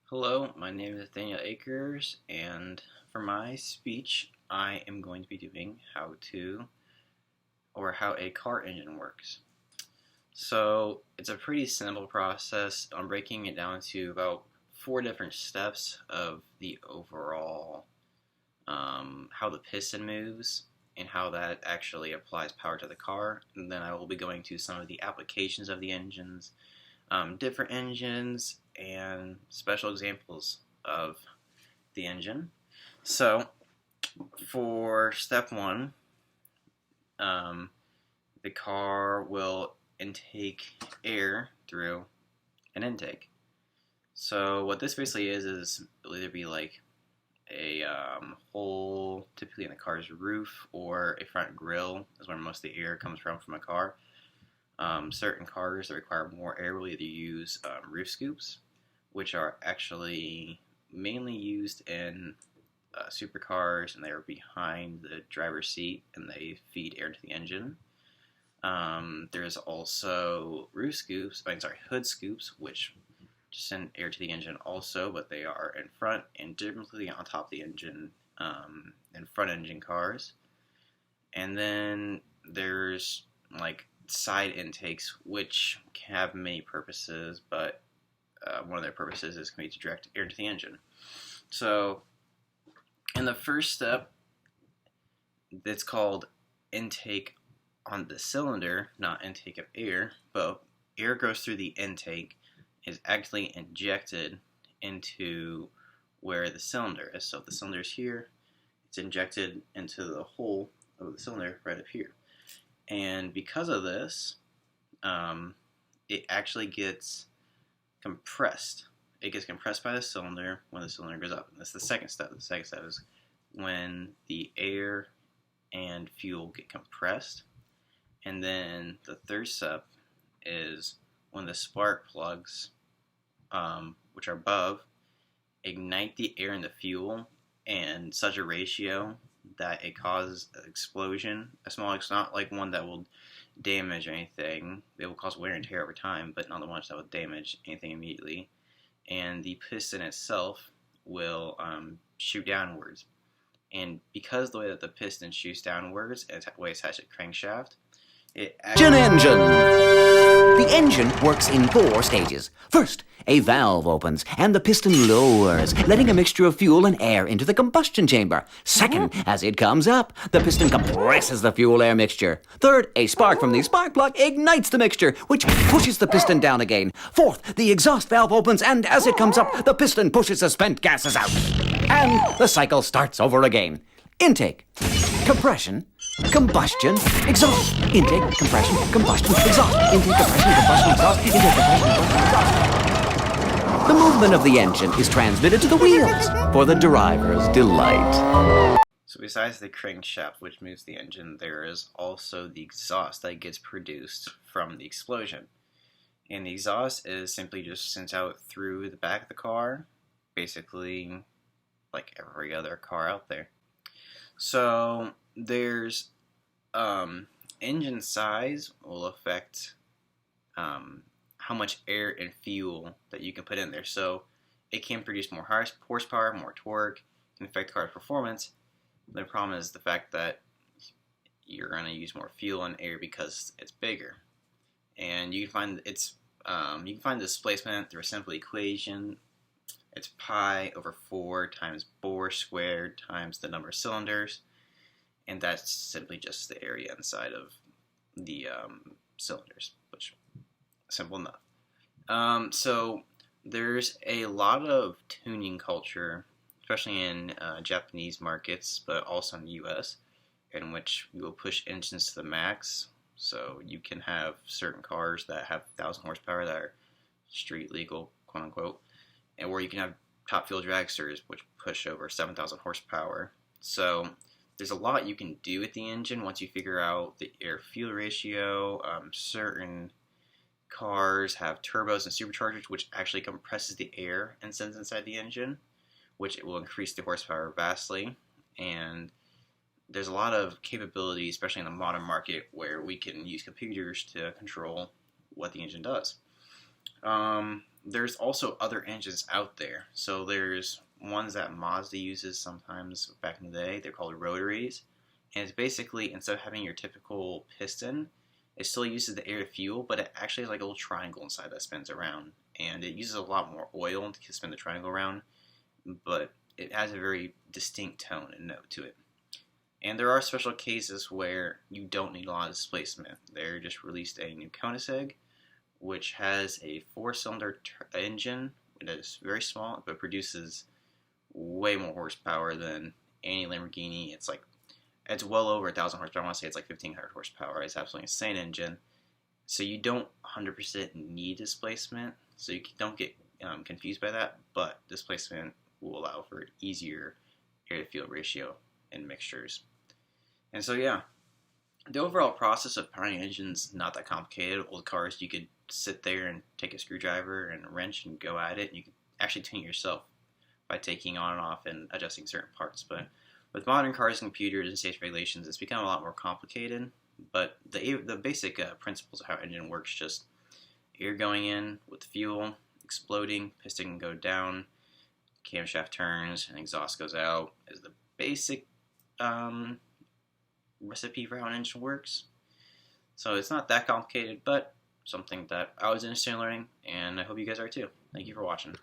Hello, my name is Nathaniel Akers, and for my speech, I am going to be doing how a car engine works. So it's a pretty simple process. I'm breaking it down to about 4 different steps of the overall how the piston moves and how that actually applies power to the car. And then I will be going to some of the applications of the engines, different engines, and special examples of the engine. So, for step one, the car will intake air through an intake. So, what this basically is it'll either be like a hole, typically in the car's roof, or a front grille, is where most of the air comes from a car. Certain cars that require more air will either use roof scoops, which are actually mainly used in supercars, and they are behind the driver's seat, and they feed air to the engine. There's also hood scoops, which send air to the engine also, but they are in front and typically on top of the engine in front engine cars. And then there's like side intakes, which can have many purposes, but one of their purposes is going to be to direct air to the engine. So, in the first step, it's called intake on the cylinder, not intake of air, but air goes through the intake, is actually injected into where the cylinder is. So if the cylinder is here, it's injected into the hole of the cylinder right up here. And because of this, it actually gets compressed. It gets compressed by the cylinder when the cylinder goes up. And that's the second step. The second step is when the air and fuel get compressed. And then the third step is when the spark plugs, which are above, ignite the air and the fuel in such a ratio that it causes an explosion. It's not like one that will damage anything. It will cause wear and tear over time, but not the ones that will damage anything immediately. And the piston itself will shoot downwards. And because the way that the piston shoots downwards and the way it's attached to the crankshaft, Engine! The engine works in 4 stages. First, a valve opens and the piston lowers, letting a mixture of fuel and air into the combustion chamber. Second, as it comes up, the piston compresses the fuel-air mixture. Third, a spark from the spark plug ignites the mixture, which pushes the piston down again. Fourth, the exhaust valve opens and as it comes up, the piston pushes the spent gases out. And the cycle starts over again. Intake, compression, combustion, exhaust. Intake, compression, combustion, exhaust. Intake, compression, combustion, exhaust. Intake, compression, combustion, exhaust. The movement of the engine is transmitted to the wheels for the driver's delight. So besides the crankshaft, which moves the engine, there is also the exhaust that gets produced from the explosion. And the exhaust is simply just sent out through the back of the car, basically like every other car out there. So there's engine size will affect how much air and fuel that you can put in there. So it can produce more horsepower, more torque, can affect the car's performance. The problem is the fact that you're going to use more fuel and air because it's bigger. And you can find the displacement through a simple equation. It's pi over 4 times bore squared times the number of cylinders, and that's simply just the area inside of the cylinders, which is simple enough. So there's a lot of tuning culture, especially in Japanese markets, but also in the US, in which we will push engines to the max. So you can have certain cars that have 1,000 horsepower that are street legal, quote unquote, and where you can have top fuel dragsters which push over 7,000 horsepower. So there's a lot you can do with the engine once you figure out the air-fuel ratio. Certain cars have turbos and superchargers, which actually compresses the air and sends inside the engine, which it will increase the horsepower vastly. And there's a lot of capability, especially in the modern market, where we can use computers to control what the engine does. there's also other engines out there. So there's ones that Mazda uses sometimes back in the day. They're called rotaries. And it's basically, instead of having your typical piston, it still uses the air to fuel, but it actually has like a little triangle inside that spins around. And it uses a lot more oil to spin the triangle around, but it has a very distinct tone and note to it. And there are special cases where you don't need a lot of displacement. They just released a new Koenigsegg, which has a 4-cylinder engine that is very small, but produces way more horsepower than any Lamborghini. It's well over 1,000 horsepower. I want to say it's like 1,500 horsepower. It's absolutely insane engine. So you don't 100% need displacement. So you don't get confused by that. But displacement will allow for easier air-to-fuel ratio in mixtures. And so yeah, the overall process of powering an engine is not that complicated. Old cars, you could sit there and take a screwdriver and a wrench and go at it. And you could actually tune it yourself by taking on and off and adjusting certain parts. But with modern cars and computers and safety regulations, it's become a lot more complicated. But the basic principles of how an engine works, just air going in with fuel, exploding, piston can go down, camshaft turns, and exhaust goes out, is the basic recipe for how an engine works. So it's not that complicated, but something that I was interested in learning, and I hope you guys are too. Thank you for watching.